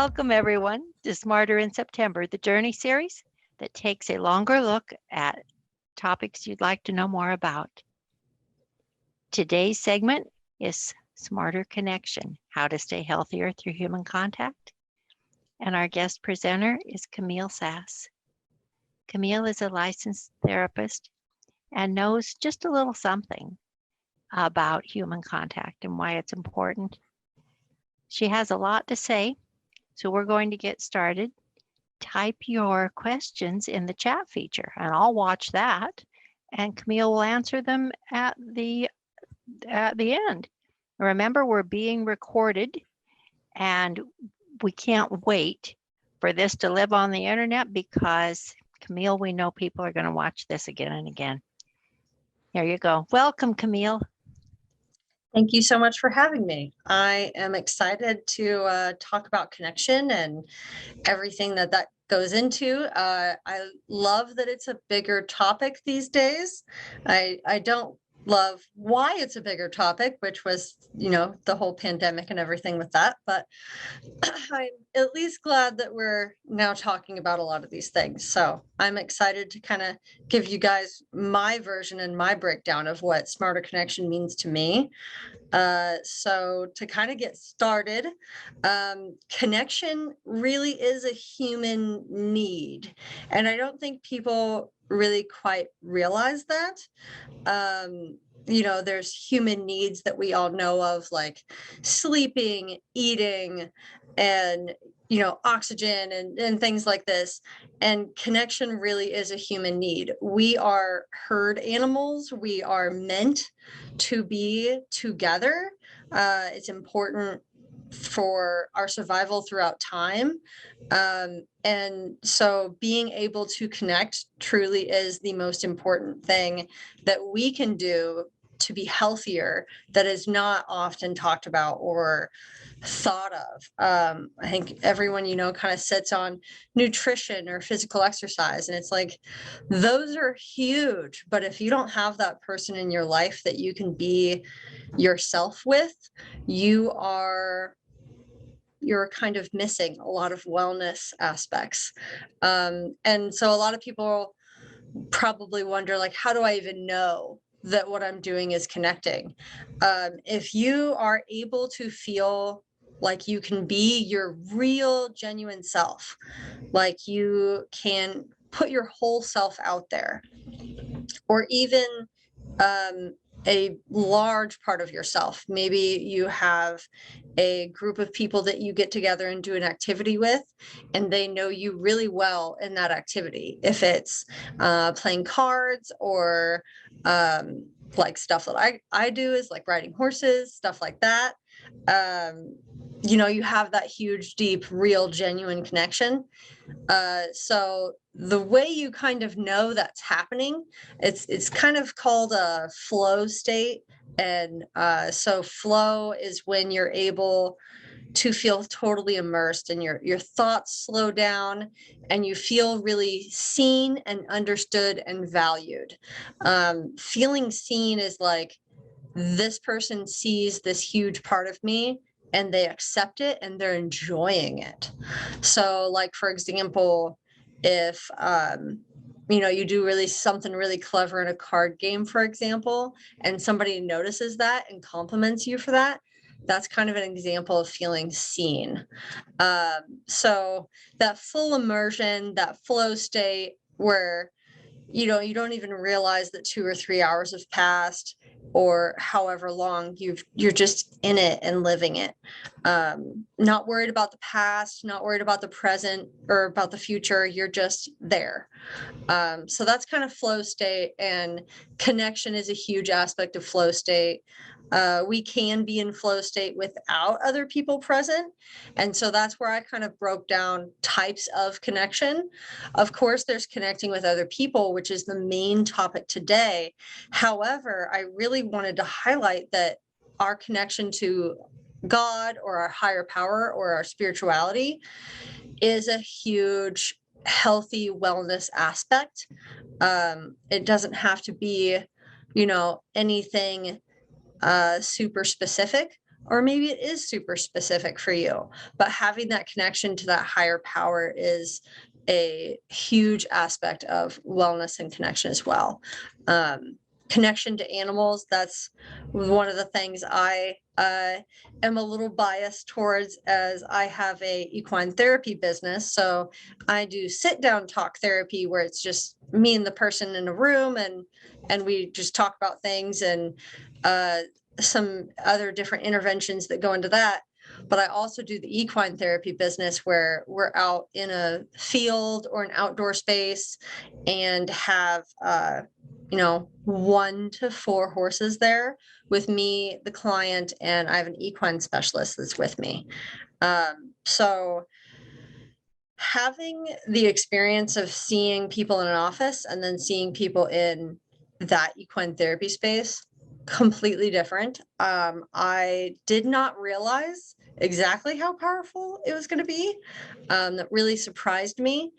Welcome, everyone, to Smarter in September, the Journey series that takes a longer look at topics you'd like to know more about. Today's segment is Smarter Connection, how to stay healthier through human contact. And our guest presenter is Camille Sass. Camille is a licensed therapist and knows just a little something about human contact and why it's important. She has a lot to say, so we're going to get started. Type your questions in the chat feature, and I'll watch that, and Camille will answer them at the end. Remember, we're being recorded, and we can't wait for this to live on the internet because, Camille, we know people are going to watch this again and again. Here you go. Welcome, Camille. Thank you so much for having me. I am excited to talk about connection and everything that goes into. I love that it's a bigger topic these days. I don't love why it's a bigger topic, which was, the whole pandemic and everything with that. But I'm at least glad that we're now talking about a lot of these things. So I'm excited to kind of give you guys my version and my breakdown of what Smarter Connection means to me. So to kind of get started, connection really is a human need. And I don't think people really quite realize that. There's human needs that we all know of, like sleeping, eating, and oxygen and things like this. And connection really is a human need. We are herd animals. We are meant to be together. It's important for our survival throughout time. And so being able to connect truly is the most important thing that we can do to be healthier, that is not often talked about or thought of. I think everyone, kind of sits on nutrition or physical exercise, and it's like, those are huge. But if you don't have that person in your life that you can be yourself with, you're kind of missing a lot of wellness aspects. And so a lot of people probably wonder, like, how do I even know that what I'm doing is connecting? If you are able to feel like you can be your real, genuine self, like you can put your whole self out there, or even a large part of yourself. Maybe you have a group of people that you get together and do an activity with, and they know you really well in that activity. If it's playing cards or like stuff that I do is like riding horses, stuff like that. You have that huge, deep, real, genuine connection. So the way you kind of know that's happening, it's kind of called a flow state. And so flow is when you're able to feel totally immersed and your thoughts slow down and you feel really seen and understood and valued. Feeling seen is like, this person sees this huge part of me and they accept it and they're enjoying it. So like, for example, if you do something really clever in a card game, for example, and somebody notices that and compliments you for that, that's kind of an example of feeling seen. So that full immersion, that flow state where you don't even realize that 2 or 3 hours have passed, or however long you're just in it and living it. Not worried about the past, not worried about the present or about the future. You're just there. So that's kind of flow state, and connection is a huge aspect of flow state. We can be in flow state without other people present. And so that's where I kind of broke down types of connection. Of course, there's connecting with other people, which is the main topic today. However, I really wanted to highlight that our connection to God or our higher power or our spirituality is a huge, healthy wellness aspect. It doesn't have to be, anything super specific, or maybe it is super specific for you, but having that connection to that higher power is a huge aspect of wellness and connection as well. Connection to animals, that's one of the things I am a little biased towards, as I have a equine therapy business. So I do sit down talk therapy where it's just me and the person in a room, and we just talk about things, and some other different interventions that go into that. But I also do the equine therapy business where we're out in a field or an outdoor space and have 1 to 4 horses there with me, the client, and I have an equine specialist that's with me. So having the experience of seeing people in an office and then seeing people in that equine therapy space, completely different. I did not realize exactly how powerful it was going to be. That really surprised me.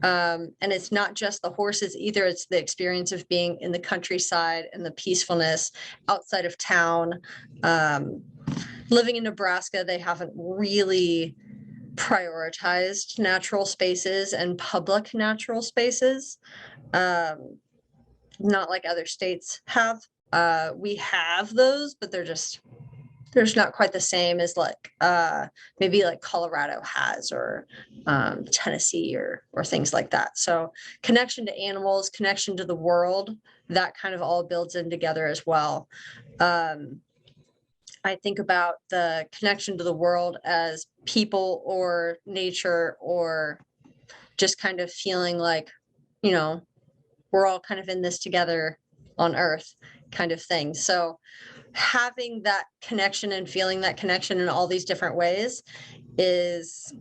And it's not just the horses either. It's the experience of being in the countryside and the peacefulness outside of town. Living in Nebraska, they haven't really prioritized natural spaces and public natural spaces, not like other states have. We have those, but there's not quite the same as like maybe like Colorado has, or Tennessee, or things like that. So connection to animals, connection to the world, that kind of all builds in together as well. I think about the connection to the world as people or nature, or just kind of feeling like, we're all kind of in this together on earth, kind of thing. So having that connection and feeling that connection in all these different ways is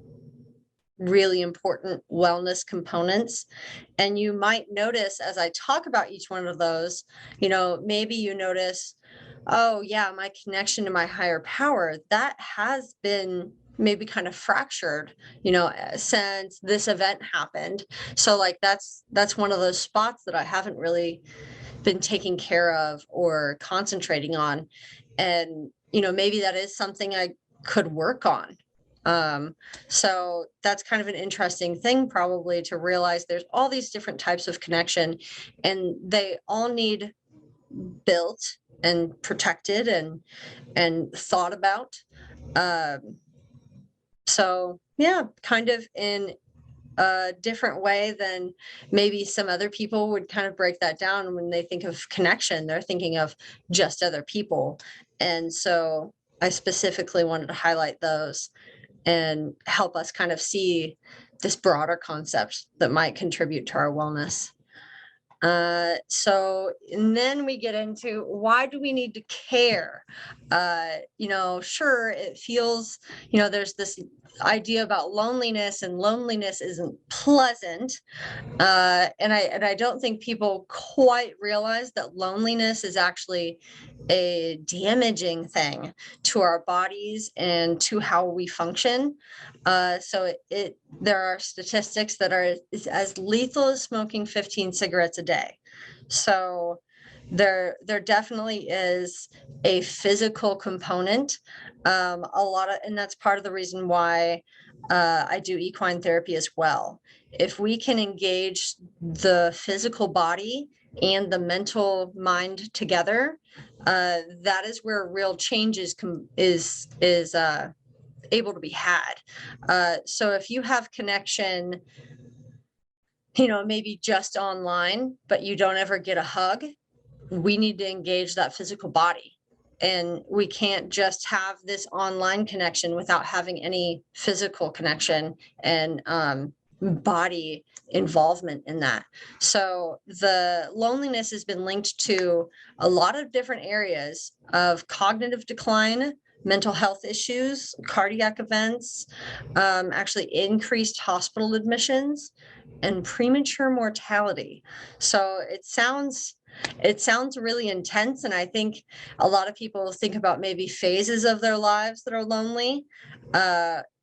really important wellness components. And you might notice as I talk about each one of those, maybe you notice, oh yeah, my connection to my higher power, that has been maybe kind of fractured, since this event happened. So like that's one of those spots that I haven't really been taking care of or concentrating on. And maybe that is something I could work on. So that's kind of an interesting thing, probably, to realize there's all these different types of connection, and they all need built and protected and thought about. So yeah, kind of in a different way than maybe some other people would kind of break that down. When they think of connection, they're thinking of just other people. And so I specifically wanted to highlight those and help us kind of see this broader concept that might contribute to our wellness. So, and then we get into, why do we need to care? Sure, it feels, there's this idea about loneliness, and loneliness isn't pleasant. And I don't think people quite realize that loneliness is actually a damaging thing to our bodies and to how we function. So there are statistics that are as lethal as smoking 15 cigarettes a day. So there definitely is a physical component. And that's part of the reason why I do equine therapy as well. If we can engage the physical body and the mental mind together, that is where real change is able to be had. So if you have connection, maybe just online, but you don't ever get a hug, we need to engage that physical body. And we can't just have this online connection without having any physical connection and body involvement in that. So the loneliness has been linked to a lot of different areas of cognitive decline, mental health issues, cardiac events, actually increased hospital admissions, and premature mortality. So it sounds really intense. And I think a lot of people think about maybe phases of their lives that are lonely.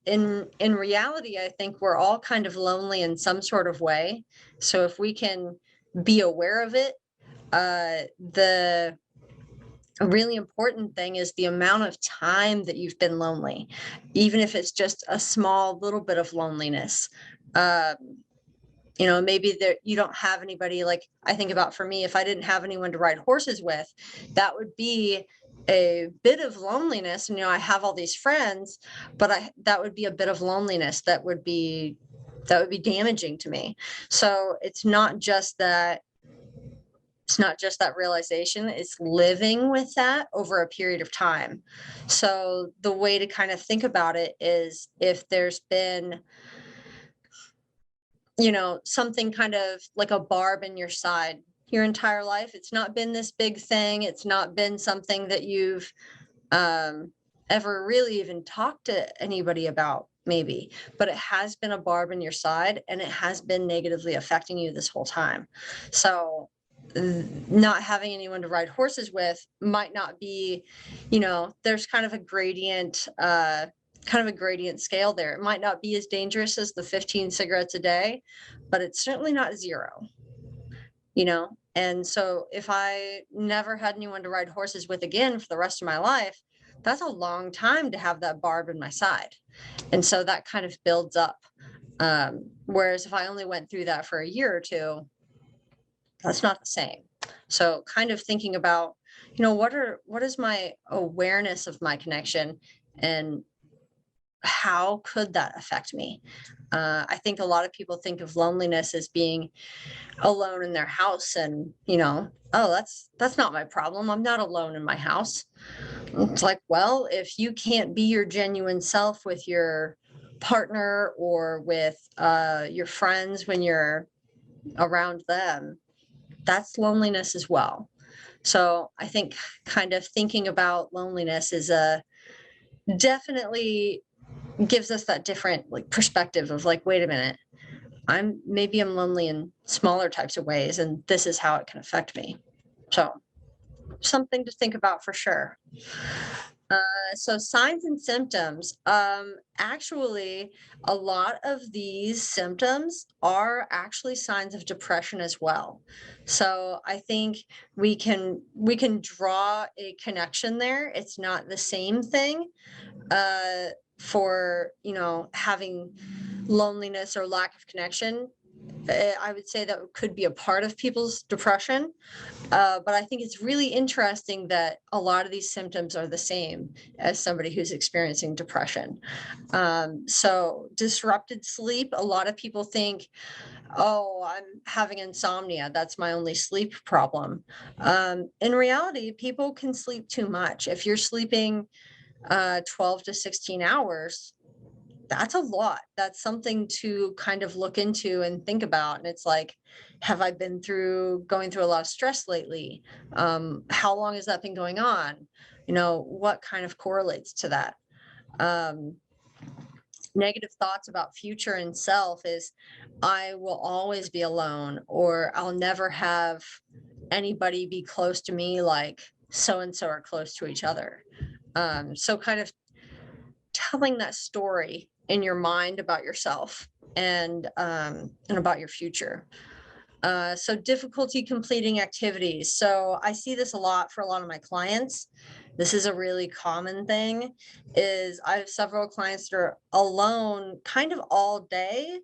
In reality, I think we're all kind of lonely in some sort of way. So if we can be aware of it, the a really important thing is the amount of time that you've been lonely, even if it's just a small little bit of loneliness. Um, maybe there you don't have anybody. Like, I think about, for me, if I didn't have anyone to ride horses with, that would be a bit of loneliness. And I have all these friends, but that would be a bit of loneliness that would be damaging to me. So it's not just that realization, it's living with that over a period of time. So the way to kind of think about it is, if there's been, something kind of like a barb in your side your entire life, it's not been this big thing, it's not been something that you've ever really even talked to anybody about, maybe, but it has been a barb in your side, and it has been negatively affecting you this whole time. So not having anyone to ride horses with might not be, there's kind of a gradient scale there. It might not be as dangerous as the 15 cigarettes a day, but it's certainly not zero. And so if I never had anyone to ride horses with again for the rest of my life, that's a long time to have that barb in my side. And so that kind of builds up. Whereas if I only went through that for a year or two, that's not the same. So kind of thinking about, what is my awareness of my connection, and how could that affect me? I think a lot of people think of loneliness as being alone in their house, and oh, that's not my problem, I'm not alone in my house. It's like, well, if you can't be your genuine self with your partner or with your friends when you're around them, that's loneliness as well. So I think kind of thinking about loneliness is definitely gives us that different, like, perspective of, like, wait a minute, maybe I'm lonely in smaller types of ways, and this is how it can affect me. So something to think about for sure. So signs and symptoms. Actually, a lot of these symptoms are actually signs of depression as well. So I think we can draw a connection there. It's not the same thing for having loneliness or lack of connection. I would say that could be a part of people's depression. But I think it's really interesting that a lot of these symptoms are the same as somebody who's experiencing depression. So disrupted sleep, a lot of people think, oh, I'm having insomnia, that's my only sleep problem. In reality, people can sleep too much. If you're sleeping 12 to 16 hours, that's a lot. That's something to kind of look into and think about. And it's like, have I been going through a lot of stress lately? How long has that been going on? What kind of correlates to that? Negative thoughts about future and self is, I will always be alone, or I'll never have anybody be close to me like so and so are close to each other. So kind of telling that story in your mind about yourself and about your future. So difficulty completing activities. So I see this a lot for a lot of my clients. This is a really common thing. Is I have several clients that are alone kind of all day,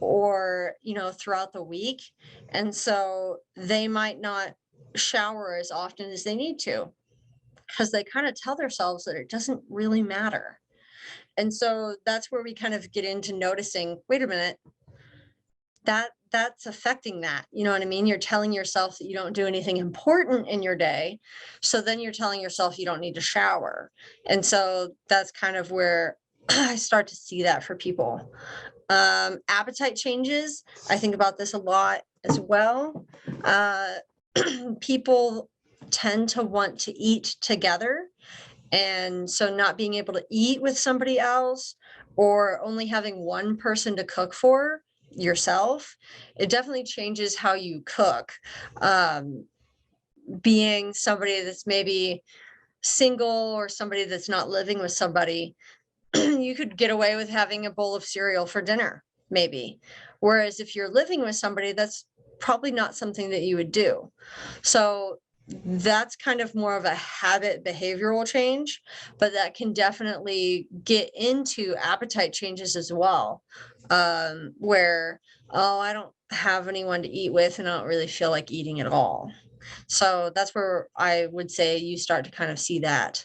or throughout the week, and so they might not shower as often as they need to, because they kind of tell themselves that it doesn't really matter. And so that's where we kind of get into noticing, wait a minute, that's affecting that. You know what I mean? You're telling yourself that you don't do anything important in your day. So then you're telling yourself you don't need to shower. And so that's kind of where I start to see that for people. Appetite changes. I think about this a lot as well. People tend to want to eat together. And so not being able to eat with somebody else, or only having one person to cook for, yourself, it definitely changes how you cook. Being somebody that's maybe single, or somebody that's not living with somebody, you could get away with having a bowl of cereal for dinner, maybe. Whereas if you're living with somebody, that's probably not something that you would do. So that's kind of more of a habit behavioral change, but that can definitely get into appetite changes as well. Where, oh, I don't have anyone to eat with and I don't really feel like eating at all. So that's where I would say you start to kind of see that.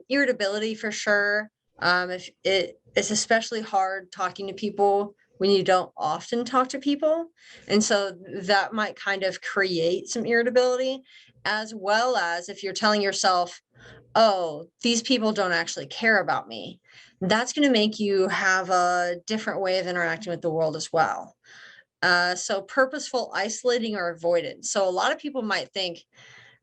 Irritability for sure. If it's especially hard talking to people when you don't often talk to people. And so that might kind of create some irritability, as well as if you're telling yourself, oh, these people don't actually care about me. That's going to make you have a different way of interacting with the world as well. So purposeful isolating or avoidance. So a lot of people might think,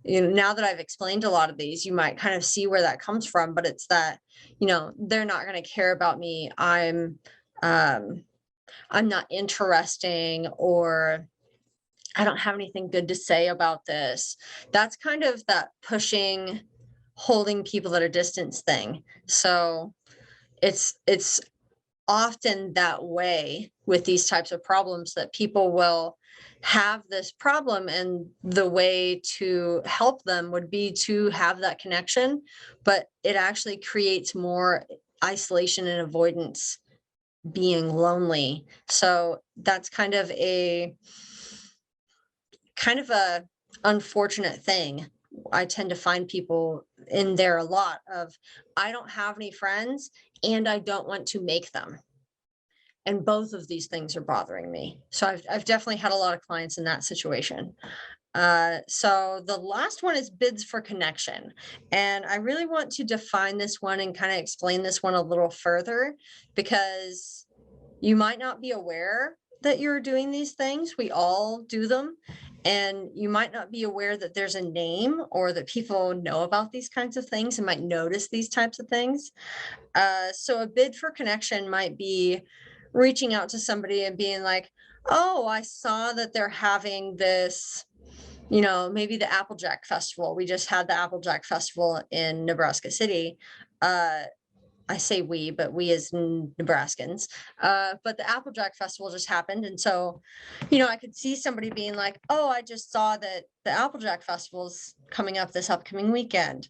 now that I've explained a lot of these, you might kind of see where that comes from, but it's that, they're not going to care about me. Um, I'm not interesting, or I don't have anything good to say about this. That's kind of that pushing, holding people at a distance thing. So it's often that way with these types of problems, that people will have this problem, and the way to help them would be to have that connection, but it actually creates more isolation and avoidance, being lonely. So that's kind of a unfortunate thing. I tend to find people in there a lot of, I don't have any friends and I don't want to make them. And both of these things are bothering me. So I've definitely had a lot of clients in that situation. So the last one is bids for connection. And I really want to define this one and kind of explain this one a little further, because you might not be aware that you're doing these things. We all do them. And you might not be aware that there's a name, or that people know about these kinds of things and might notice these types of things. So a bid for connection might be reaching out to somebody and being like, oh, I saw that they're having this, maybe the Applejack Festival. We just had the Applejack Festival in Nebraska City. I say we, but we as Nebraskans. But the Applejack Festival just happened. And so, I could see somebody being like, oh, I just saw that the Applejack Festival is coming up this upcoming weekend.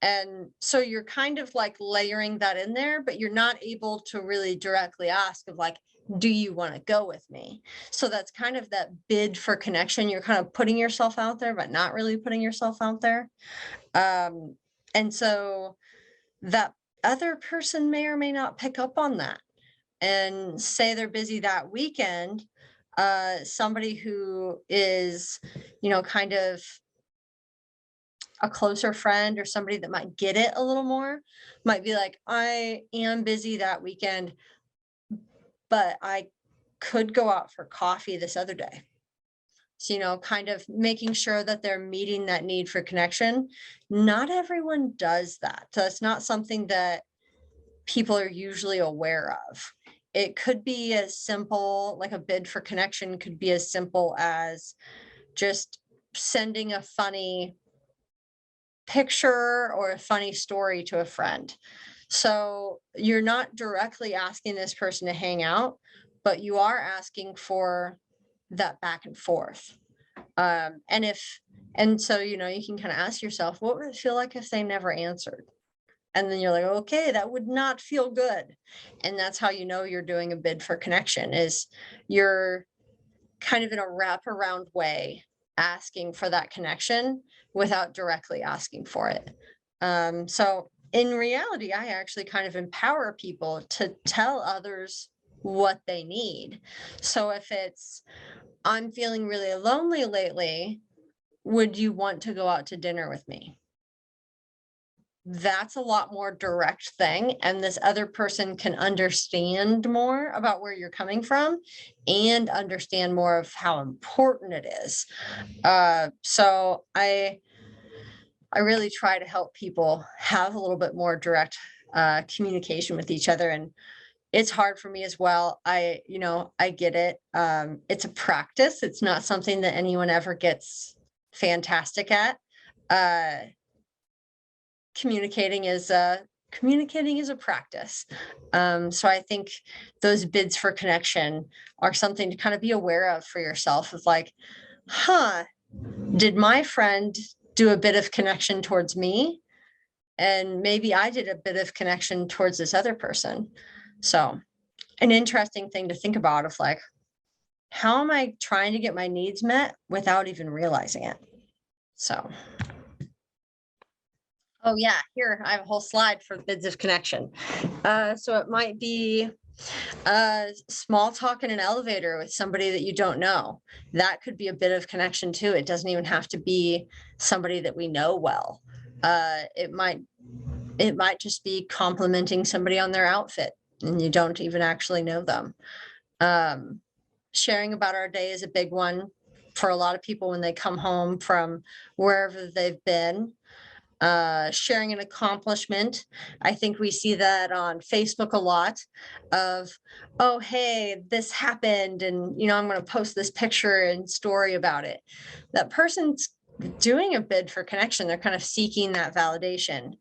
And so you're kind of like layering that in there, but you're not able to really directly ask of like, do you want to go with me? So that's kind of that bid for connection. You're kind of putting yourself out there, but not really putting yourself out there. And so that other person may or may not pick up on that and say they're busy that weekend. Somebody who is, kind of a closer friend, or somebody that might get it a little more, might be like, I am busy that weekend, but I could go out for coffee this other day. So, kind of making sure that they're meeting that need for connection. Not everyone does that. So it's not something that people are usually aware of. It could be as simple, like a bid for connection could be as simple as just sending a funny picture or a funny story to a friend. So you're not directly asking this person to hang out, but you are asking for that back and forth. And so, you can kind of ask yourself, what would it feel like if they never answered? And then you're like, okay, that would not feel good. And that's how you're doing a bid for connection, is you're kind of in a wraparound way asking for that connection without directly asking for it. So in reality, I actually kind of empower people to tell others what they need. So if it's, I'm feeling really lonely lately, would you want to go out to dinner with me? That's a lot more direct thing, and this other person can understand more about where you're coming from and understand more of how important it is. So I really try to help people have a little bit more direct communication with each other, and it's hard for me as well. I get it. It's a practice. It's not something that anyone ever gets fantastic at. Communicating is a practice. So I think those bids for connection are something to kind of be aware of for yourself, of like, did my friend do a bit of connection towards me. And maybe I did a bit of connection towards this other person. So an interesting thing to think about of like, how am I trying to get my needs met without even realizing it? So, oh yeah, here I have a whole slide for bids of connection. So it might be small talk in an elevator with somebody that you don't know. That could be a bit of connection too. It doesn't even have to be somebody that we know well. It might just be complimenting somebody on their outfit and you don't even actually know them. Sharing about our day is a big one for a lot of people when they come home from wherever they've been. Sharing an accomplishment. I think we see that on Facebook a lot of, oh, hey, this happened. And, I'm going to post this picture and story about it. That person's doing a bid for connection. They're kind of seeking that validation.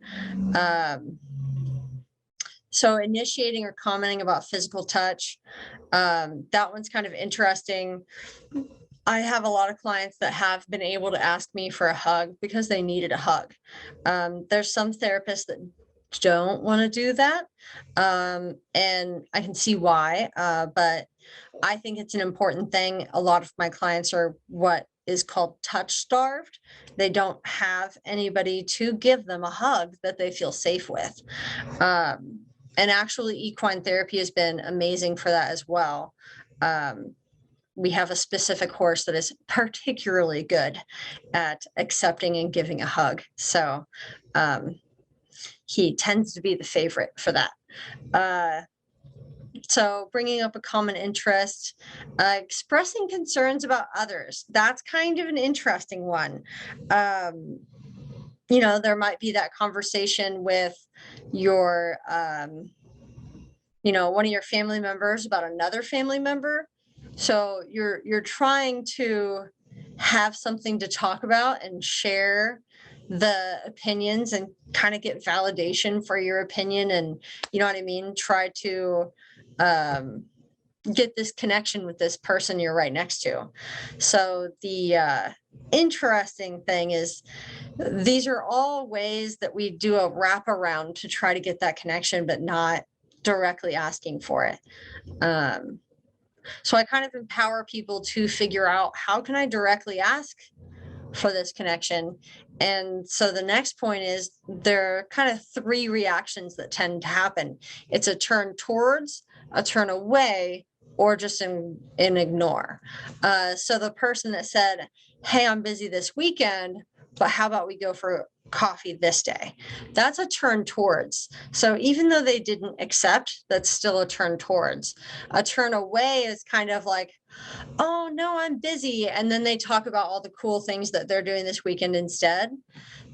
So initiating or commenting about physical touch, that one's kind of interesting. I have a lot of clients that have been able to ask me for a hug because they needed a hug. There's some therapists that don't want to do that. And I can see why, but I think it's an important thing. A lot of my clients are what is called touch starved. They don't have anybody to give them a hug that they feel safe with. And actually equine therapy has been amazing for that as well. We have a specific horse that is particularly good at accepting and giving a hug. So he tends to be the favorite for that. So bringing up a common interest, expressing concerns about others. That's kind of an interesting one. There might be that conversation with your, one of your family members about another family member. So you're trying to have something to talk about and share the opinions and kind of get validation for your opinion. And you know what I mean? Try to get this connection with this person you're right next to. So the interesting thing is these are all ways that we do a wraparound to try to get that connection, but not directly asking for it. So I kind of empower people to figure out, how can I directly ask for this connection? And so the next point is, there are kind of three reactions that tend to happen. It's a turn towards, a turn away, or just in ignore. So the person that said, hey, I'm busy this weekend, but how about we go for coffee this day? That's a turn towards. So even though they didn't accept, that's still a turn towards. A turn away is kind of like, oh no, I'm busy. And then they talk about all the cool things that they're doing this weekend instead.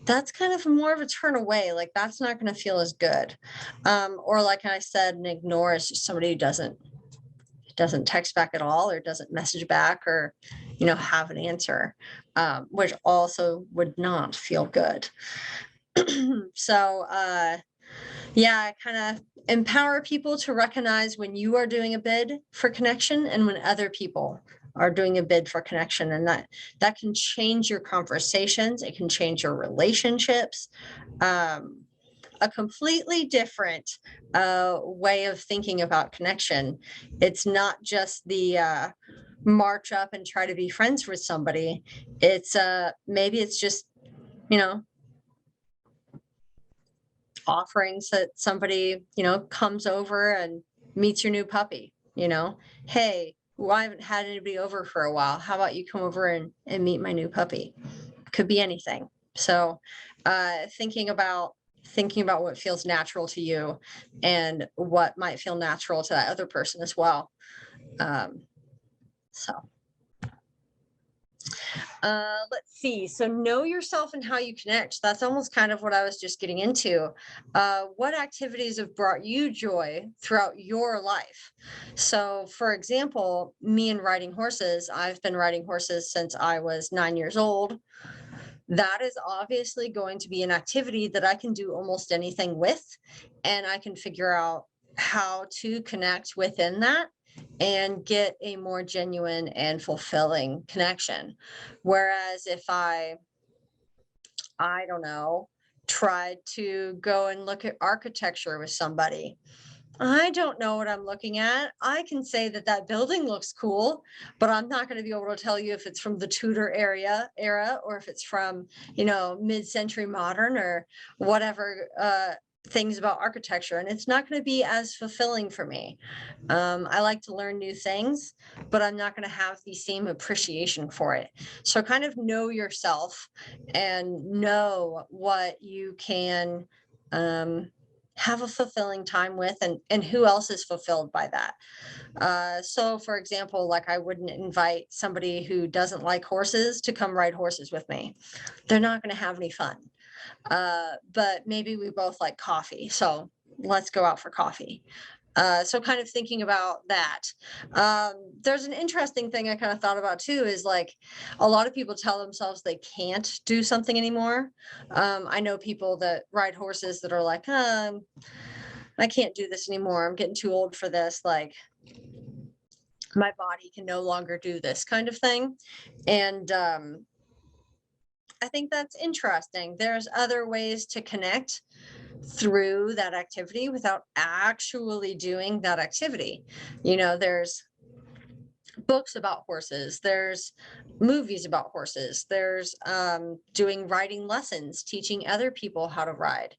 That's kind of more of a turn away. Like, that's not going to feel as good. Or like I said, an ignore is just somebody who doesn't text back at all, or doesn't message back, or have an answer, which also would not feel good. So kind of empower people to recognize when you are doing a bid for connection and when other people are doing a bid for connection. And that can change your conversations. It can change your relationships. A completely different way of thinking about connection. It's not just the march up and try to be friends with somebody. It's maybe it's just, offerings that somebody, comes over and meets your new puppy, hey, well, I haven't had anybody over for a while. How about you come over and meet my new puppy? Could be anything. So thinking about what feels natural to you and what might feel natural to that other person as well. Let's see. So know yourself and how you connect. That's almost kind of what I was just getting into. What activities have brought you joy throughout your life? So for example, me and riding horses, I've been riding horses since I was 9 years old. That is obviously going to be an activity that I can do almost anything with, and I can figure out how to connect within that and get a more genuine and fulfilling connection. Whereas if I I don't know, tried to go and look at architecture with somebody. I don't know what I'm looking at. I can say that that building looks cool, but I'm not going to be able to tell you if it's from the Tudor era or if it's from, mid-century modern or whatever things about architecture. And it's not going to be as fulfilling for me. I like to learn new things, but I'm not going to have the same appreciation for it. So kind of know yourself and know what you can have a fulfilling time with, and who else is fulfilled by that. So for example, like I wouldn't invite somebody who doesn't like horses to come ride horses with me. They're not going to have any fun. But maybe we both like coffee, so let's go out for coffee. So kind of thinking about that. There's an interesting thing I kind of thought about too, is like a lot of people tell themselves they can't do something anymore. I know people that ride horses that are like, I can't do this anymore. I'm getting too old for this. Like my body can no longer do this kind of thing. And I think that's interesting. There's other ways to connect through that activity without actually doing that activity. There's books about horses, there's movies about horses, there's doing riding lessons, teaching other people how to ride.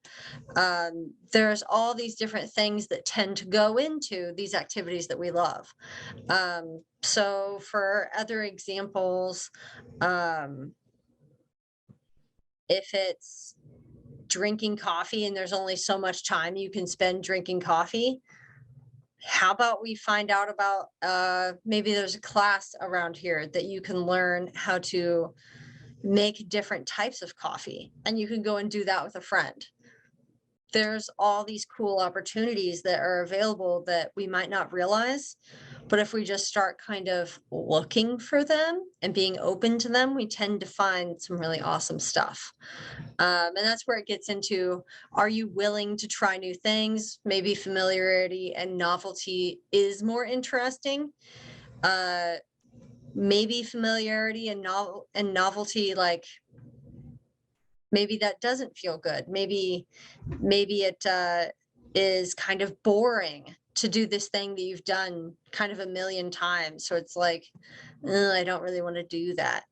There's all these different things that tend to go into these activities that we love. So for other examples, if it's drinking coffee and there's only so much time you can spend drinking coffee, how about we find out about maybe there's a class around here that you can learn how to make different types of coffee, and you can go and do that with a friend. There's all these cool opportunities that are available that we might not realize, but if we just start kind of looking for them and being open to them, we tend to find some really awesome stuff. And that's where it gets into, are you willing to try new things? Maybe familiarity and novelty is more interesting. Maybe familiarity and novelty, like maybe that doesn't feel good. Maybe it is kind of boring to do this thing that you've done kind of a million times. So it's like, I don't really want to do that.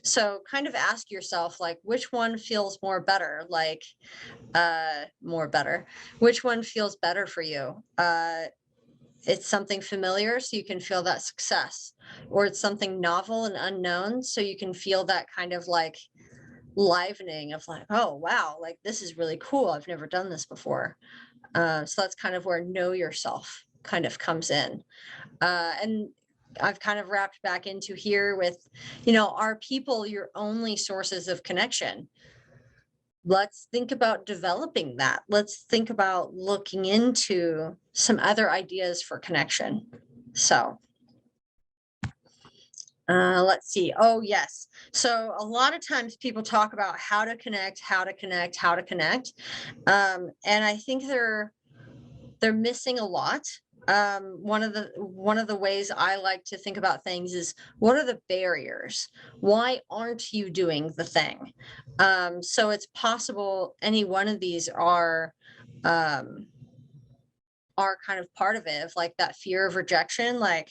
So kind of ask yourself, like, which one feels more better? Like, which one feels better for you? It's something familiar, so you can feel that success, or it's something novel and unknown, so you can feel that kind of like livening of like, oh wow, like this is really cool, I've never done this before. So that's kind of where know yourself kind of comes in. And I've kind of wrapped back into here with, are people your only sources of connection? Let's think about developing that. Let's think about looking into some other ideas for connection. So let's see. Oh, yes. So a lot of times people talk about how to connect, how to connect, how to connect. And I think they're missing a lot. One of the ways I like to think about things is, what are the barriers? Why aren't you doing the thing? So it's possible any one of these are kind of part of it, of like that fear of rejection. Like,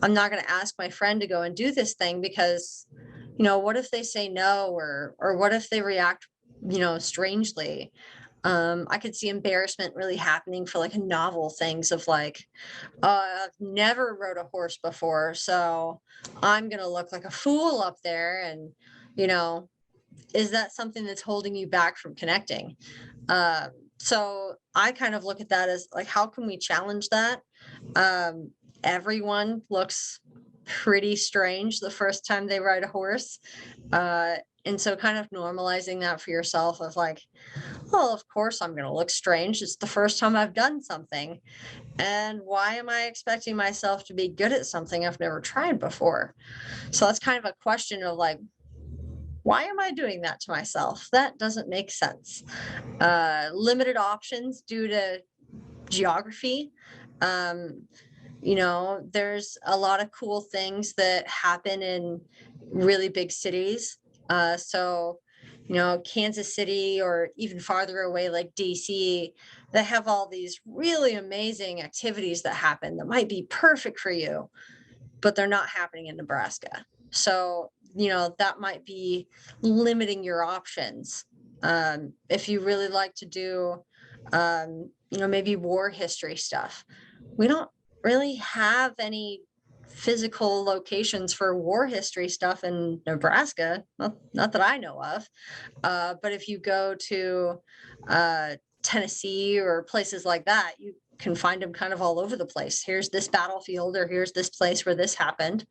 I'm not going to ask my friend to go and do this thing because, what if they say no, or what if they react, strangely? I could see embarrassment really happening for like novel things of like, I've never rode a horse before, so I'm gonna look like a fool up there. And, is that something that's holding you back from connecting? So I kind of look at that as like, how can we challenge that? Everyone looks pretty strange the first time they ride a horse. And so kind of normalizing that for yourself of like, well, of course I'm going to look strange. It's the first time I've done something. And why am I expecting myself to be good at something I've never tried before? So that's kind of a question of like, why am I doing that to myself? That doesn't make sense. Limited options due to geography. There's a lot of cool things that happen in really big cities. So Kansas City, or even farther away like DC, that have all these really amazing activities that happen that might be perfect for you, but they're not happening in Nebraska. So, that might be limiting your options. If you really like to do, maybe war history stuff, we don't really have any physical locations for war history stuff in Nebraska, not that I know of. But if you go to Tennessee or places like that, you can find them kind of all over the place. Here's this battlefield, or here's this place where this happened.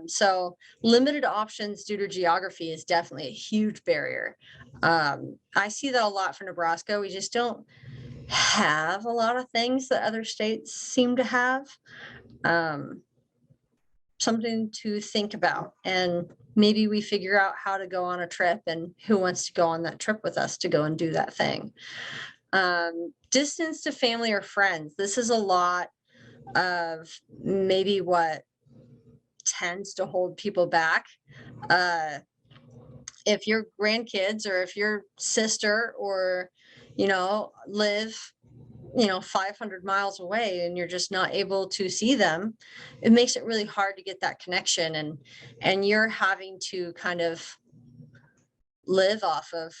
So limited options due to geography is definitely a huge barrier. I see that a lot for Nebraska. We just don't have a lot of things that other states seem to have. Something to think about, and maybe we figure out how to go on a trip and who wants to go on that trip with us to go and do that thing. Distance to family or friends. This is a lot of maybe what tends to hold people back. If your grandkids, or if your sister, or live 500 miles away, and you're just not able to see them, it makes it really hard to get that connection, and you're having to kind of live off of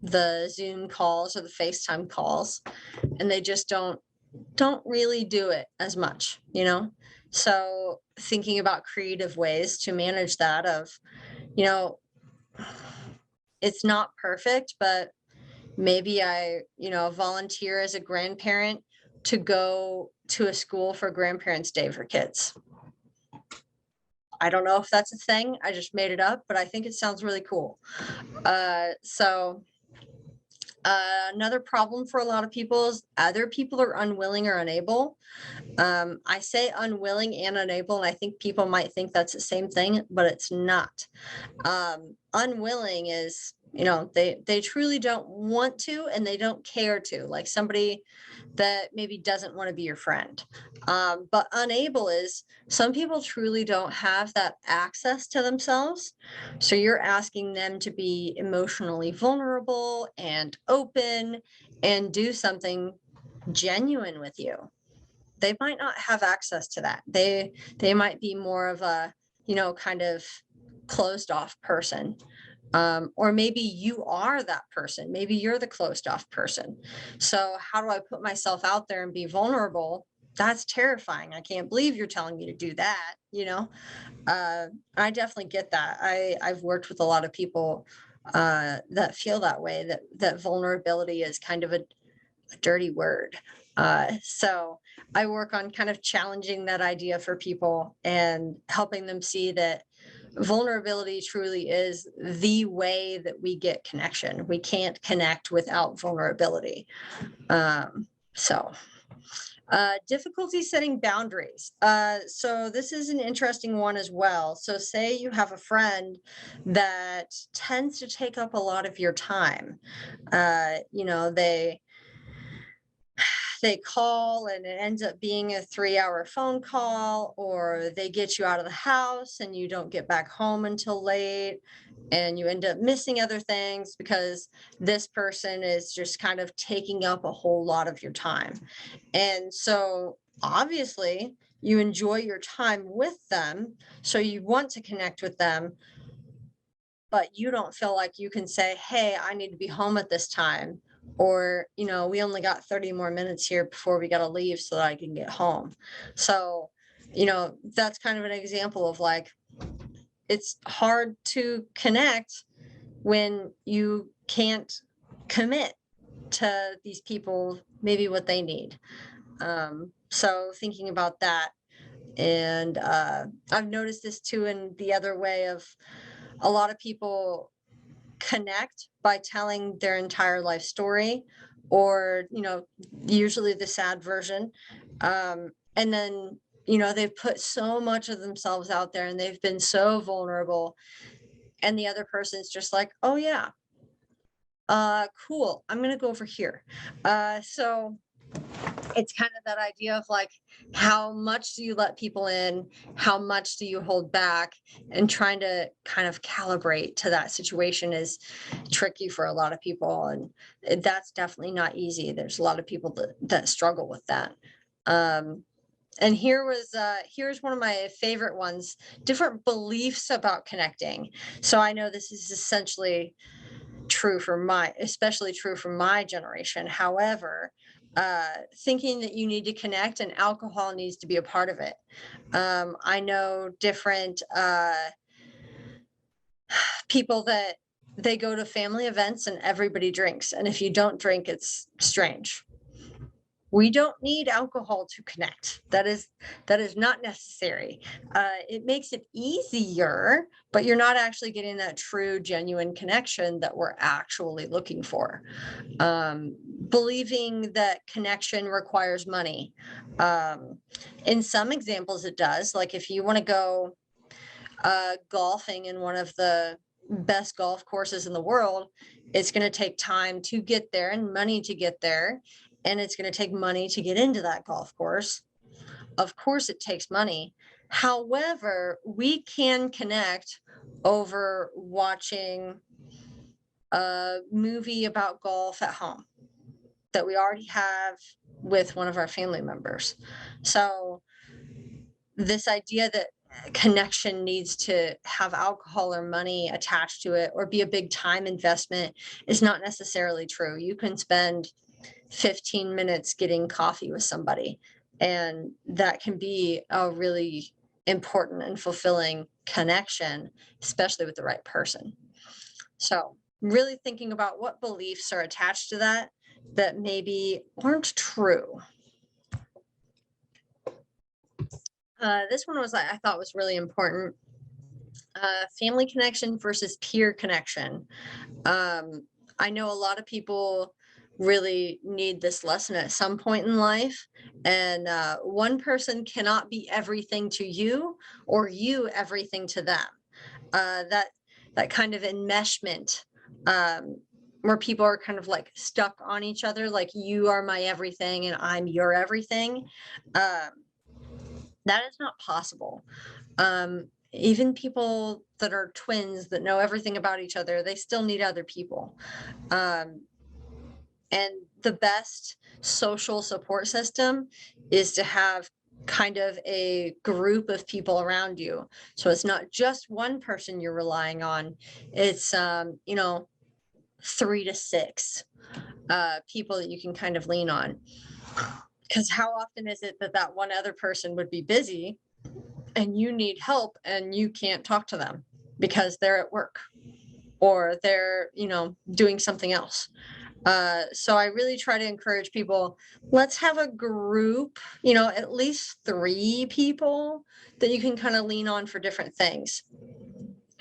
the Zoom calls or the FaceTime calls, and they just don't really do it as much. So thinking about creative ways to manage that, of it's not perfect, but maybe I volunteer as a grandparent to go to a school for Grandparents' Day for kids. I don't know if that's a thing. I just made it up, but I think it sounds really cool. Another problem for a lot of people is other people are unwilling or unable. I say unwilling and unable, and I think people might think that's the same thing, but it's not. Unwilling is, they truly don't want to, and they don't care to, like somebody that maybe doesn't want to be your friend. But unable is, some people truly don't have that access to themselves. So you're asking them to be emotionally vulnerable and open and do something genuine with you. They might not have access to that. They might be more of a, kind of closed off person. Or maybe you are that person. Maybe you're the closed off person. So how do I put myself out there and be vulnerable? That's terrifying. I can't believe you're telling me to do that. I definitely get that. I've worked with a lot of people that feel that way, that vulnerability is kind of a dirty word. So I work on kind of challenging that idea for people and helping them see that vulnerability truly is the way that we get connection. We can't connect without vulnerability. Difficulty setting boundaries. So this is an interesting one as well. So say you have a friend that tends to take up a lot of your time. They call and it ends up being a 3-hour phone call, or they get you out of the house and you don't get back home until late, and you end up missing other things because this person is just kind of taking up a whole lot of your time. And so obviously you enjoy your time with them, so you want to connect with them, but you don't feel like you can say, hey, I need to be home at this time, or we only got 30 more minutes here before we got to leave so that I can get home. So that's kind of an example of, like, it's hard to connect when you can't commit to these people, maybe what they need. So thinking about that. And I've noticed this too in the other way of, a lot of people connect by telling their entire life story, or usually the sad version, and then they've put so much of themselves out there and they've been so vulnerable, and the other person's just like, oh yeah, cool, I'm gonna go over here. So it's kind of that idea of like, how much do you let people in? How much do you hold back? And trying to kind of calibrate to that situation is tricky for a lot of people. And that's definitely not easy. There's a lot of people that struggle with that. And here's one of my favorite ones: different beliefs about connecting. So I know this is essentially especially true for my generation. However, thinking that you need to connect and alcohol needs to be a part of it. I know different people that they go to family events and everybody drinks, and if you don't drink, it's strange. We don't need alcohol to connect. That is not necessary. It makes it easier, but you're not actually getting that true, genuine connection that we're actually looking for. Believing that connection requires money. In some examples, it does. Like if you want to go golfing in one of the best golf courses in the world, it's going to take time to get there and money to get there. And it's going to take money to get into that golf course. Of course, it takes money. However, we can connect over watching a movie about golf at home that we already have with one of our family members. So this idea that connection needs to have alcohol or money attached to it or be a big time investment is not necessarily true. You can spend 15 minutes getting coffee with somebody, and that can be a really important and fulfilling connection, especially with the right person. So really thinking about what beliefs are attached to that maybe aren't true. This one I thought was really important. Family connection versus peer connection. I know a lot of people really need this lesson at some point in life, and one person cannot be everything to you or you everything to them. That kind of enmeshment, where people are kind of like stuck on each other, like you are my everything and I'm your everything. That is not possible. Even people that are twins that know everything about each other, they still need other people. And the best social support system is to have kind of a group of people around you. So it's not just one person you're relying on. It's, 3 to 6 people that you can kind of lean on. Because how often is it that one other person would be busy and you need help and you can't talk to them because they're at work or they're, doing something else. So I really try to encourage people, let's have a group, at least 3 people that you can kind of lean on for different things.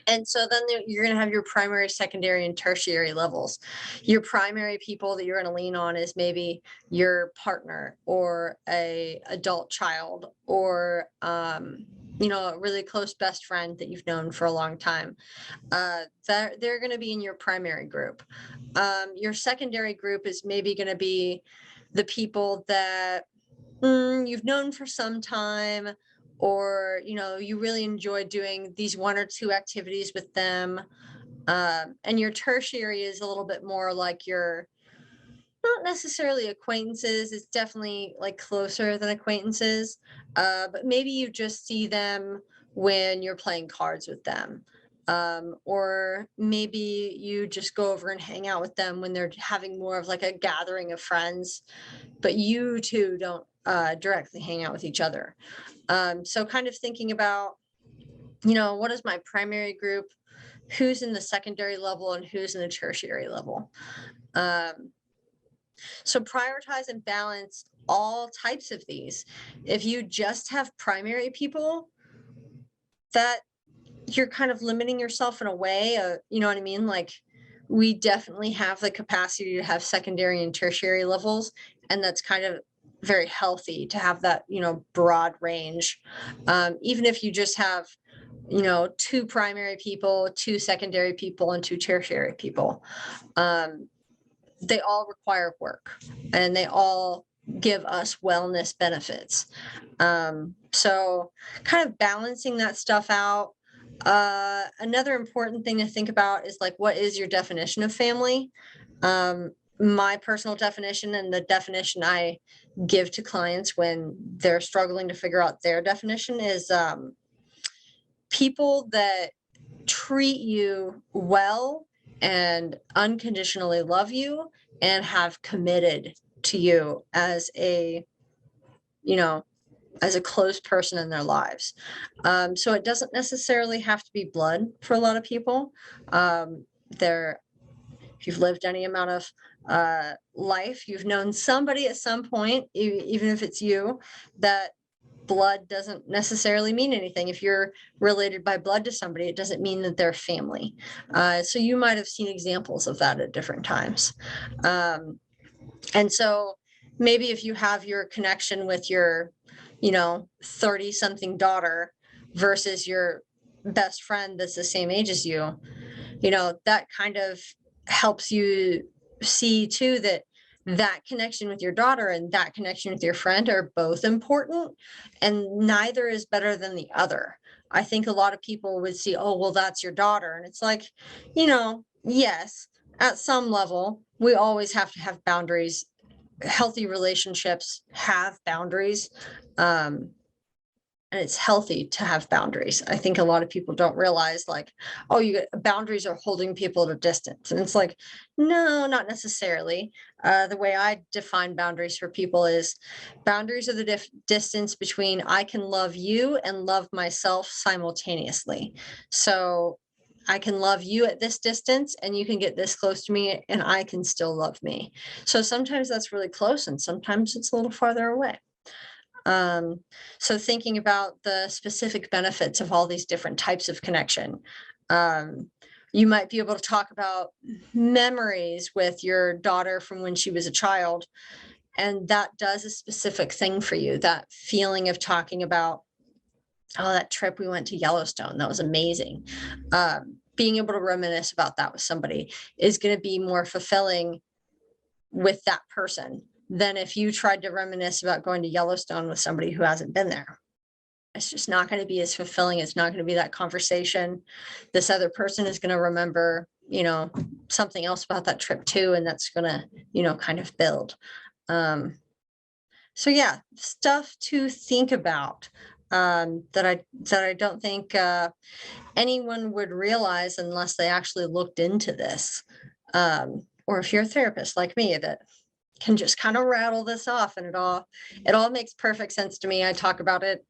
And so then you're going to have your primary, secondary, and tertiary levels. Your primary people that you're going to lean on is maybe your partner or a adult child or, a really close best friend that you've known for a long time. They're going to be in your primary group. Your secondary group is maybe going to be the people that you've known for some time, or you really enjoy doing these 1 or 2 activities with them. And your tertiary is a little bit more like your, not necessarily acquaintances, it's definitely like closer than acquaintances, but maybe you just see them when you're playing cards with them. Or maybe you just go over and hang out with them when they're having more of like a gathering of friends, but you two don't directly hang out with each other. So kind of thinking about, what is my primary group, who's in the secondary level and who's in the tertiary level. So prioritize and balance all types of these. If you just have primary people, that you're kind of limiting yourself in a way, you know what I mean? Like we definitely have the capacity to have secondary and tertiary levels, and that's kind of very healthy to have that, broad range. Even if you just have, 2 primary people, 2 secondary people, and 2 tertiary people, they all require work, and they all give us wellness benefits. So kind of balancing that stuff out. Another important thing to think about is like, what is your definition of family? My personal definition and the definition I give to clients when they're struggling to figure out their definition is people that treat you well and unconditionally love you and have committed to you as a, you know, as a close person in their lives. So it doesn't necessarily have to be blood for a lot of people. If you've lived any amount of life, you've known somebody at some point, even if it's you, that blood doesn't necessarily mean anything. If you're related by blood to somebody, it doesn't mean that they're family. So you might have seen examples of that at different times. And so maybe if you have your connection with your, 30 something daughter versus your best friend that's the same age as you, that kind of helps you see too that connection with your daughter and that connection with your friend are both important, and neither is better than the other. I think a lot of people would see, oh, well, that's your daughter. And it's like, yes, at some level, we always have to have boundaries. Healthy relationships have boundaries. And it's healthy to have boundaries. I think a lot of people don't realize like, oh, boundaries are holding people at a distance. And it's like, no, not necessarily. The way I define boundaries for people is boundaries are the distance between I can love you and love myself simultaneously. So I can love you at this distance and you can get this close to me and I can still love me. So sometimes that's really close and sometimes it's a little farther away. So thinking about the specific benefits of all these different types of connection, you might be able to talk about memories with your daughter from when she was a child, and that does a specific thing for you. That feeling of talking about, oh, that trip we went to Yellowstone, that was amazing. Being able to reminisce about that with somebody is going to be more fulfilling with that person than if you tried to reminisce about going to Yellowstone with somebody who hasn't been there. It's just not going to be as fulfilling. It's not going to be that conversation. This other person is going to remember, something else about that trip too. And that's going to, kind of build. So yeah, stuff to think about that I don't think anyone would realize unless they actually looked into this. Or if you're a therapist like me that can just kind of rattle this off and it all makes perfect sense to me. I talk about it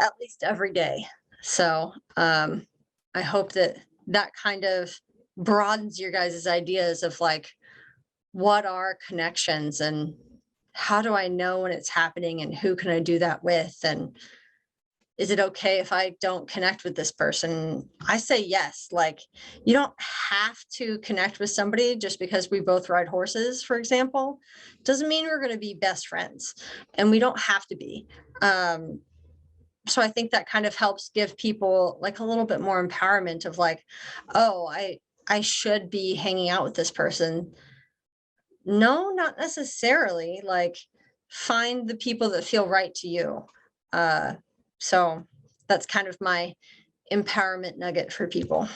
at least every day. So I hope that kind of broadens your guys' ideas of like, what are connections and how do I know when it's happening and who can I do that with? And is it okay if I don't connect with this person? I say yes. Like, you don't have to connect with somebody just because we both ride horses, for example. Doesn't mean we're going to be best friends, and we don't have to be. So I think that kind of helps give people like a little bit more empowerment of like, oh, I should be hanging out with this person. No, not necessarily. Like, find the people that feel right to you. So that's kind of my empowerment nugget for people.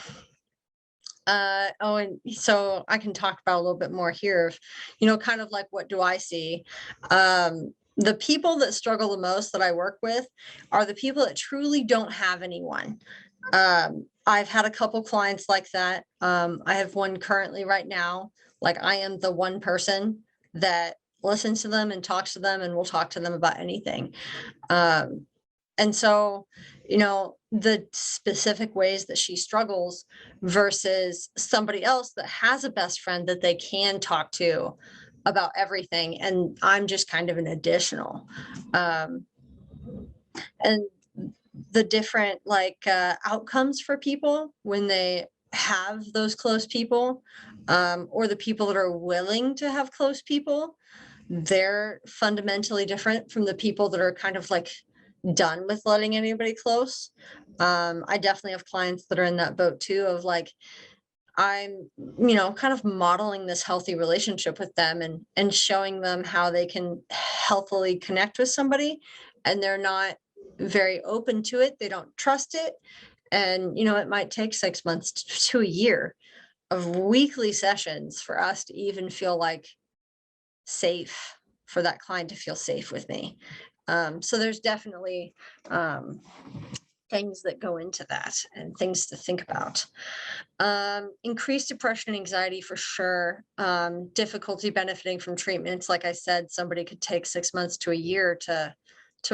And so I can talk about a little bit more here of, kind of like, what do I see? The people that struggle the most that I work with are the people that truly don't have anyone. I've had a couple clients like that. I have one currently right now. Like, I am the one person that listens to them and talks to them and will talk to them about anything. And so, the specific ways that she struggles versus somebody else that has a best friend that they can talk to about everything. And I'm just kind of an additional. And the different outcomes for people when they have those close people, or the people that are willing to have close people, they're fundamentally different from the people that are kind of like done with letting anybody close. I definitely have clients that are in that boat too of like, I'm, kind of modeling this healthy relationship with them and showing them how they can healthily connect with somebody, and they're not very open to it. They don't trust it. And, it might take 6 months to a year of weekly sessions for us to even feel like safe, for that client to feel safe with me. So there's definitely things that go into that and things to think about. Increased depression and anxiety for sure. Difficulty benefiting from treatments. Like I said, somebody could take 6 months to a year to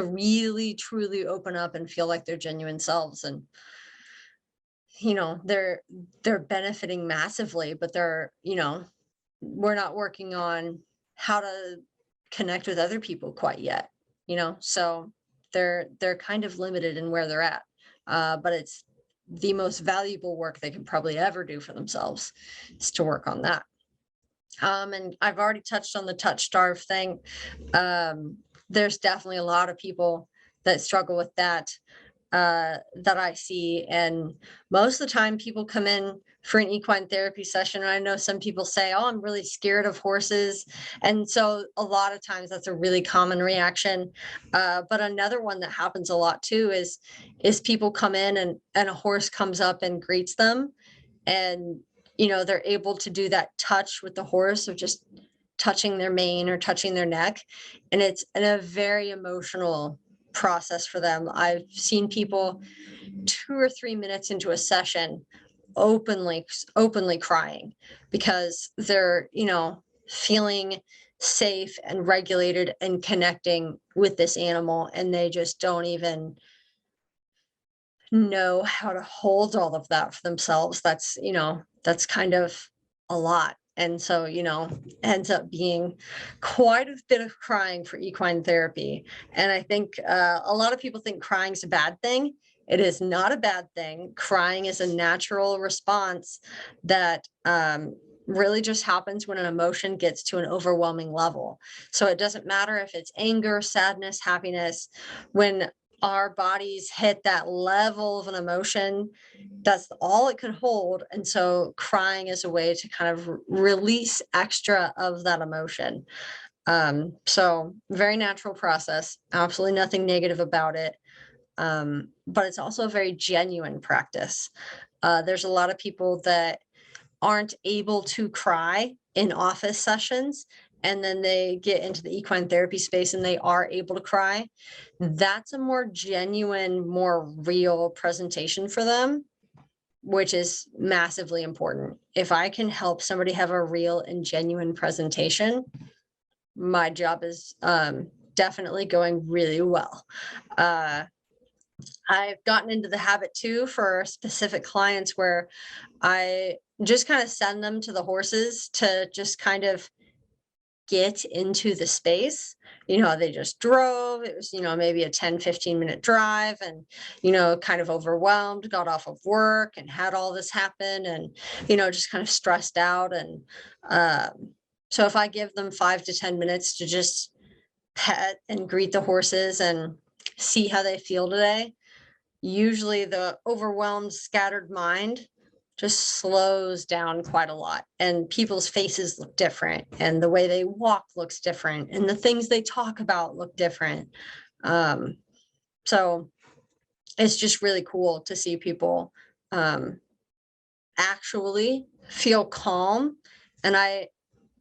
really truly open up and feel like their genuine selves. And they're benefiting massively, but we're not working on how to connect with other people quite yet, so they're kind of limited in where they're at. But it's the most valuable work they can probably ever do for themselves, is to work on that. And I've already touched on the touch starve thing. There's definitely a lot of people that struggle with that I see. And most of the time people come in for an equine therapy session, and I know some people say, oh, I'm really scared of horses. And so a lot of times that's a really common reaction. But another one that happens a lot too is people come in and a horse comes up and greets them, and they're able to do that touch with the horse of just touching their mane or touching their neck, and it's a very emotional process for them. I've seen people 2 or 3 minutes into a session openly crying because they're feeling safe and regulated and connecting with this animal, and they just don't even know how to hold all of that for themselves. That's kind of a lot. And so, ends up being quite a bit of crying for equine therapy. And I think a lot of people think crying is a bad thing. It is not a bad thing. Crying is a natural response that really just happens when an emotion gets to an overwhelming level. So it doesn't matter if it's anger, sadness, happiness. When our bodies hit that level of an emotion, that's all it can hold. And so crying is a way to kind of release extra of that emotion. So very natural process, absolutely nothing negative about it. But it's also a very genuine practice. There's a lot of people that aren't able to cry in office sessions, and then they get into the equine therapy space and they are able to cry. That's a more genuine, more real presentation for them, which is massively important. If I can help somebody have a real and genuine presentation, my job is definitely going really well. I've gotten into the habit too for specific clients where I just kind of send them to the horses to just kind of get into the space. They just drove. It was, maybe a 10-15 minute drive, and, kind of overwhelmed, got off of work and had all this happen, and, just kind of stressed out. And so if I give them 5 to 10 minutes to just pet and greet the horses and see how they feel today, usually the overwhelmed, scattered mind just slows down quite a lot, and people's faces look different, and the way they walk looks different, and the things they talk about look different. So it's just really cool to see people actually feel calm. And I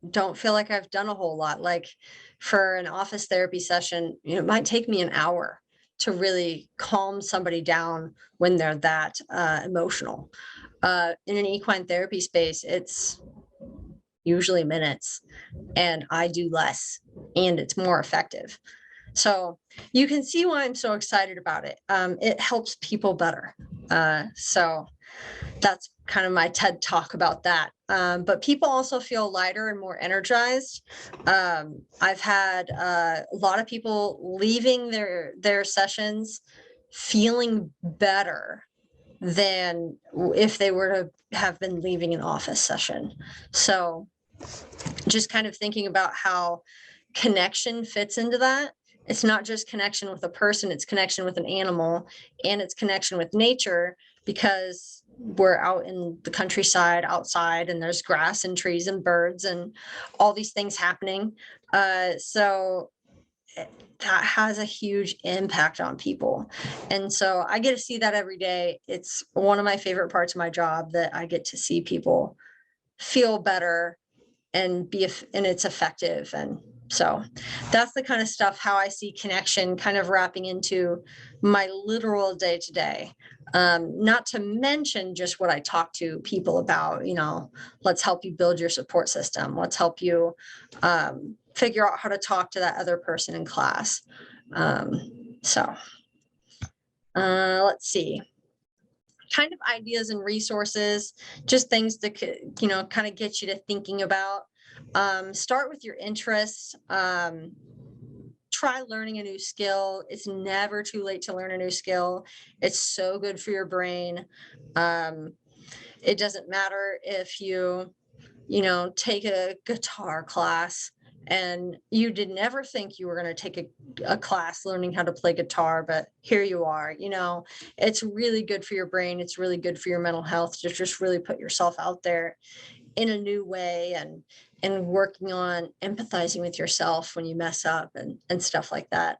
don't feel like I've done a whole lot. Like for an office therapy session, it might take me an hour to really calm somebody down when they're that emotional. In an equine therapy space, it's usually minutes, and I do less, and it's more effective. So you can see why I'm so excited about it. It helps people better. So that's kind of my TED talk about that. But people also feel lighter and more energized. I've had a lot of people leaving their sessions feeling better than if they were to have been leaving an office session. So just kind of thinking about how connection fits into that. It's not just connection with a person, it's connection with an animal, and it's connection with nature, because we're out in the countryside outside, and there's grass and trees and birds and all these things happening. So that has a huge impact on people. And so I get to see that every day. It's one of my favorite parts of my job, that I get to see people feel better and and it's effective. And so that's the kind of stuff, how I see connection kind of wrapping into my literal day to day. Not to mention just what I talk to people about, let's help you build your support system. Let's help you figure out how to talk to that other person in class. So let's see. Kind of ideas and resources, just things that could, kind of get you to thinking about. Start with your interests. Try learning a new skill. It's never too late to learn a new skill. It's so good for your brain. It doesn't matter if you take a guitar class and you did never think you were going to take a class learning how to play guitar, but here you are. It's really good for your brain. It's really good for your mental health to just really put yourself out there in a new way, and working on empathizing with yourself when you mess up and stuff like that.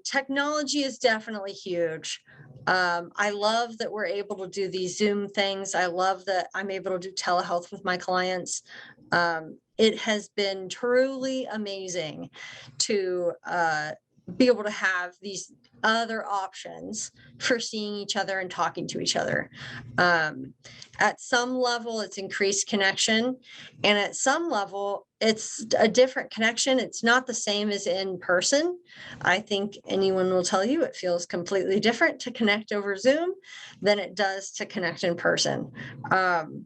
Technology is definitely huge. I love that we're able to do these Zoom things. I love that I'm able to do telehealth with my clients. It has been truly amazing to be able to have these other options for seeing each other and talking to each other. At some level, it's increased connection, and at some level, it's a different connection. It's not the same as in person. I think anyone will tell you it feels completely different to connect over Zoom than it does to connect in person. And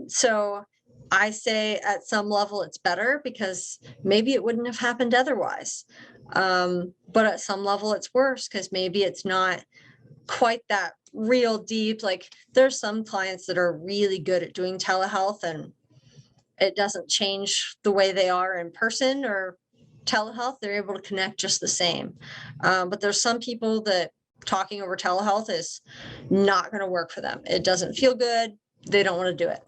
so I say at some level it's better, because maybe it wouldn't have happened otherwise. But at some level it's worse, because maybe it's not quite that real deep. Like, there's some clients that are really good at doing telehealth, and it doesn't change the way they are in person or telehealth. They're able to connect just the same. But there's some people that talking over telehealth is not going to work for them. It doesn't feel good. They don't want to do it.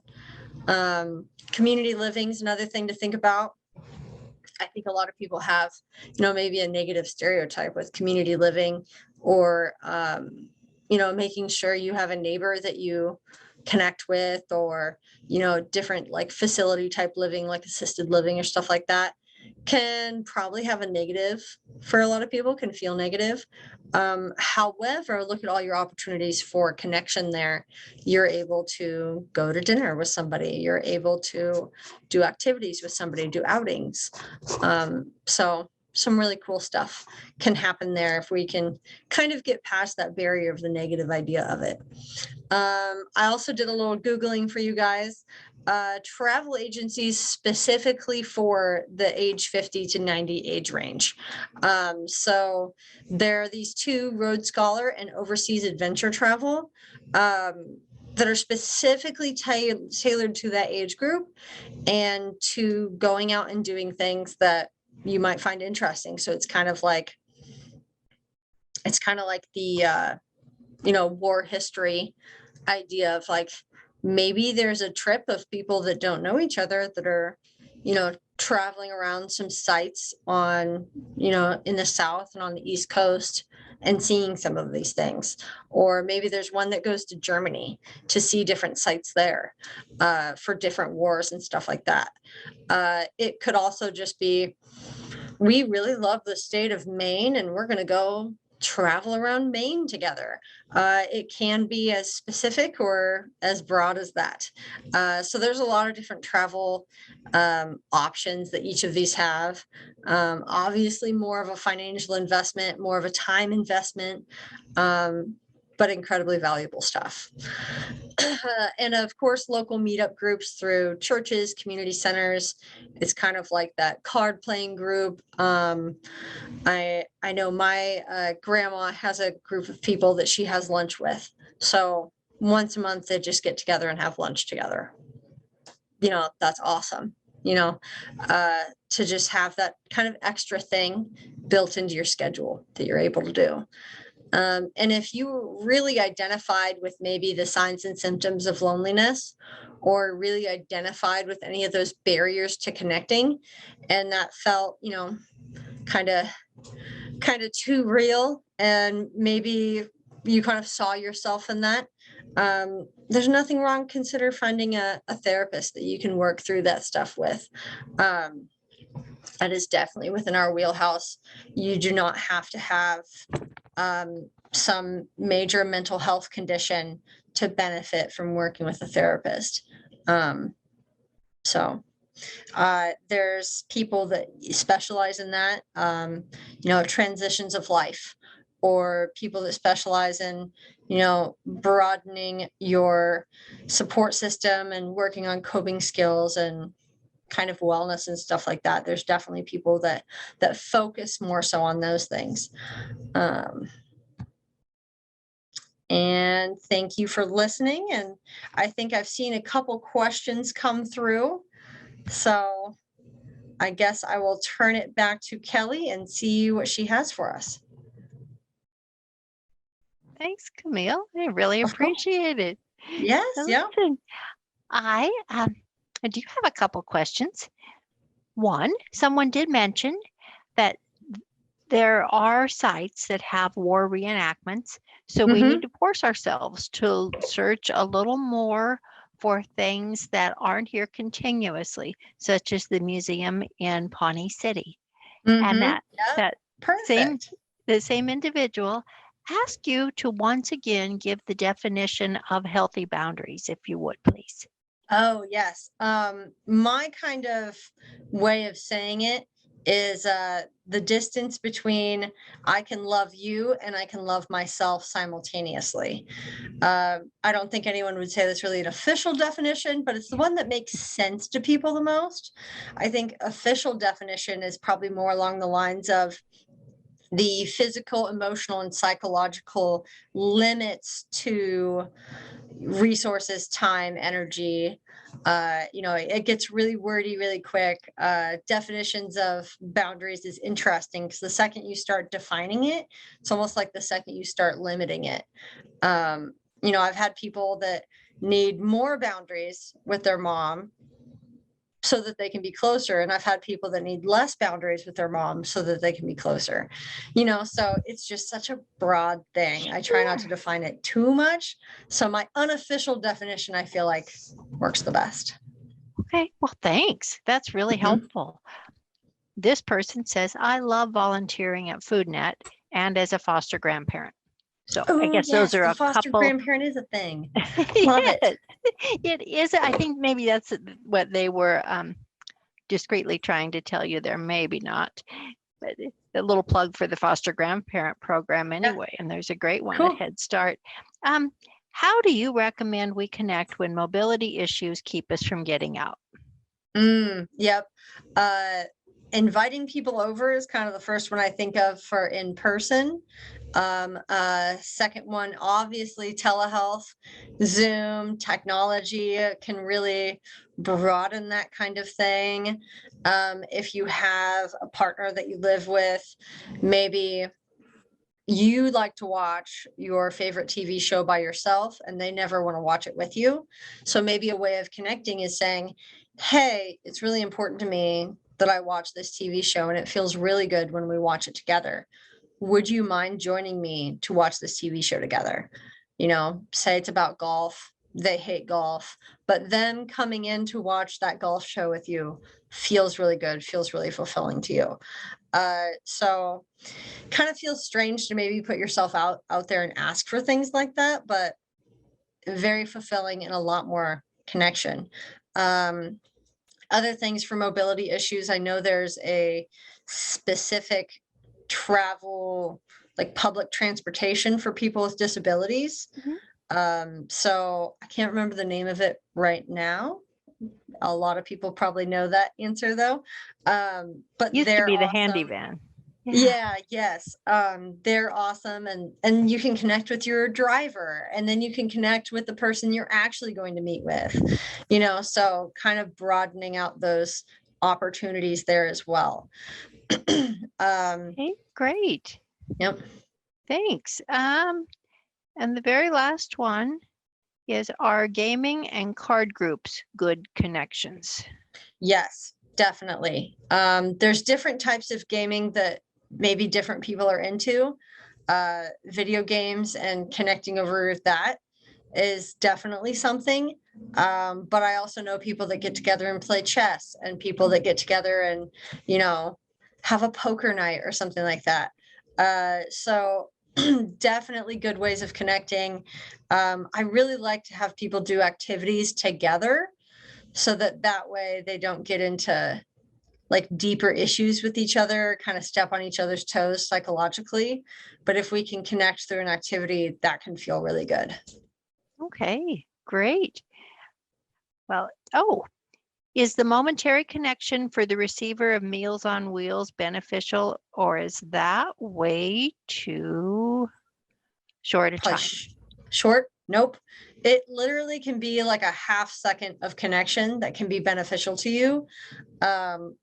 Community living is another thing to think about. I think a lot of people have, maybe a negative stereotype with community living, or, making sure you have a neighbor that you connect with, or, different like facility type living, like assisted living or stuff like that, can probably have a negative for a lot of people, can feel negative. However, look at all your opportunities for connection there. You're able to go to dinner with somebody. You're able to do activities with somebody, do outings. So some really cool stuff can happen there if we can kind of get past that barrier of the negative idea of it. I also did a little Googling for you guys. Travel agencies specifically for the age 50 to 90 age range. So there are these two, Road Scholar and Overseas Adventure Travel, that are specifically tailored to that age group and to going out and doing things that you might find interesting. So it's kind of like the war history idea of like, maybe there's a trip of people that don't know each other that are traveling around some sites on in the South and on the East Coast and seeing some of these things. Or maybe there's one that goes to Germany to see different sites there for different wars and stuff like that. It could also just be, we really love the state of Maine and we're going to go travel around Maine together. It can be as specific or as broad as that. So there's a lot of different travel options that each of these have. Obviously more of a financial investment, more of a time investment, but incredibly valuable stuff. And of course, local meetup groups through churches, community centers. It's kind of like that card playing group. I know my grandma has a group of people that she has lunch with. So once a month, they just get together and have lunch together. That's awesome. To just have that kind of extra thing built into your schedule that you're able to do. And if you really identified with maybe the signs and symptoms of loneliness, or really identified with any of those barriers to connecting, and that felt, kind of too real, and maybe you kind of saw yourself in that, there's nothing wrong. Consider finding a therapist that you can work through that stuff with. That is definitely within our wheelhouse. You do not have to have some major mental health condition to benefit from working with a therapist. So there's people that specialize in that, transitions of life, or people that specialize in, broadening your support system and working on coping skills and kind of wellness and stuff like that. There's definitely people that focus more so on those things. And thank you for listening. And I think I've seen a couple questions come through. So I guess I will turn it back to Kelly and see what she has for us. Thanks, Camille. I really Of course. appreciate it. Yes. So Yeah. listen, I do have a couple questions. One, someone did mention that there are sites that have war reenactments, so we need to force ourselves to search a little more for things that aren't here continuously, such as the museum in Pawnee City. And Yeah. that Perfect. the same individual asked you to once again give the definition of healthy boundaries, if you would, please. Oh, yes. My kind of way of saying it is the distance between I can love you and I can love myself simultaneously. I don't think anyone would say that's really an official definition, but it's the one that makes sense to people the most. I think official definition is probably more along the lines of the physical, emotional, and psychological limits to resources, time, energy. It gets really wordy really quick. Definitions of boundaries is interesting because the second you start defining it, it's almost like the second you start limiting it. I've had people that need more boundaries with their mom so that they can be closer. And I've had people that need less boundaries with their mom so that they can be closer. So it's just such a broad thing. I try not to define it too much. So my unofficial definition, I feel like, works the best. Okay, well, thanks. That's really helpful. This person says, I love volunteering at FoodNet and as a foster grandparent. So I guess those are a foster couple. grandparent is a thing. Love it. It is. I think maybe that's what they were discreetly trying to tell you there. Maybe not. But a little plug for the foster grandparent program anyway. Yeah. And there's a great one at Head Start. How do you recommend we connect when mobility issues keep us from getting out? Yep. Inviting people over is kind of the first one I think of for in person. Second one, obviously telehealth, Zoom, technology can really broaden that kind of thing. If you have a partner that you live with, maybe you like to watch your favorite TV show by yourself and they never want to watch it with you. So maybe a way of connecting is saying, hey, it's really important to me that I watch this TV show and it feels really good when we watch it together. Would you mind joining me to watch this TV show together? Say it's about golf. They hate golf, but them coming in to watch that golf show with you feels really good, feels really fulfilling to you. So kind of feels strange to maybe put yourself out there and ask for things like that, but very fulfilling and a lot more connection. Other things for mobility issues, I know there's a specific travel, like public transportation for people with disabilities. So I can't remember the name of it right now. A lot of people probably know that answer though. But used to be the awesome. handy van. Yes. They're awesome. And you can connect with your driver and then you can connect with the person you're actually going to meet with, so kind of broadening out those opportunities there as well. Okay, great. Yep. Thanks. And the very last one is, are gaming and card groups good connections? Yes, definitely. There's different types of gaming that maybe different people are into. Video games and connecting over that is definitely something. But I also know people that get together and play chess, and people that get together and, you know, have a poker night or something like that. So definitely good ways of connecting. I really like to have people do activities together so that that way they don't get into like deeper issues with each other, kind of step on each other's toes psychologically. But if we can connect through an activity, that can feel really good. Okay, great. Well, is the momentary connection for the receiver of Meals on Wheels beneficial, or is that way too short a time? Push. Short? Nope. It literally can be like a half second of connection that can be beneficial to you.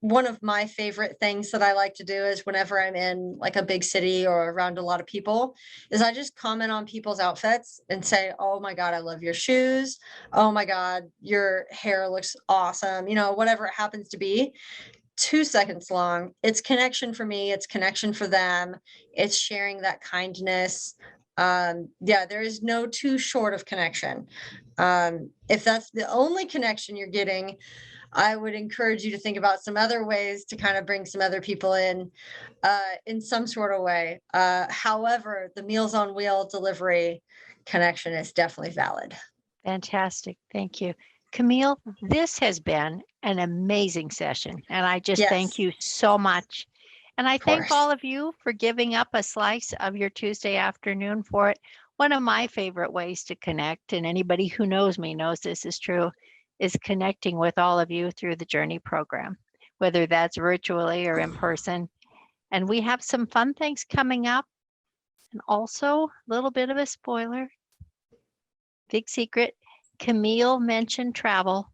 One of my favorite things that I like to do is whenever I'm in like a big city or around a lot of people, is I just comment on people's outfits and say, oh my God, I love your shoes. Oh my God, your hair looks awesome. You know, whatever it happens to be. 2 seconds long. It's connection for me, it's connection for them, it's sharing that kindness. Yeah, there is no too short of connection. If that's the only connection you're getting, I would encourage you to think about some other ways to kind of bring some other people in some sort of way. However, the Meals on Wheel delivery connection is definitely valid. Fantastic. Thank you. Camille, this has been an amazing session, and I just thank Yes, you so much. And I of thank course. all of you for giving up a slice of your Tuesday afternoon for it. One of my favorite ways to connect, and anybody who knows me knows this is true, is connecting with all of you through the Journey program, whether that's virtually or in person. And we have some fun things coming up. And also, a little bit of a spoiler, big secret, Camille mentioned travel.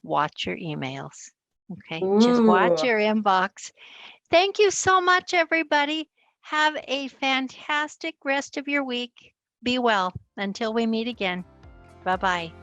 Watch your emails. Okay, just watch Ooh. your inbox. Thank you so much, everybody. Have a fantastic rest of your week. Be well until we meet again. Bye bye.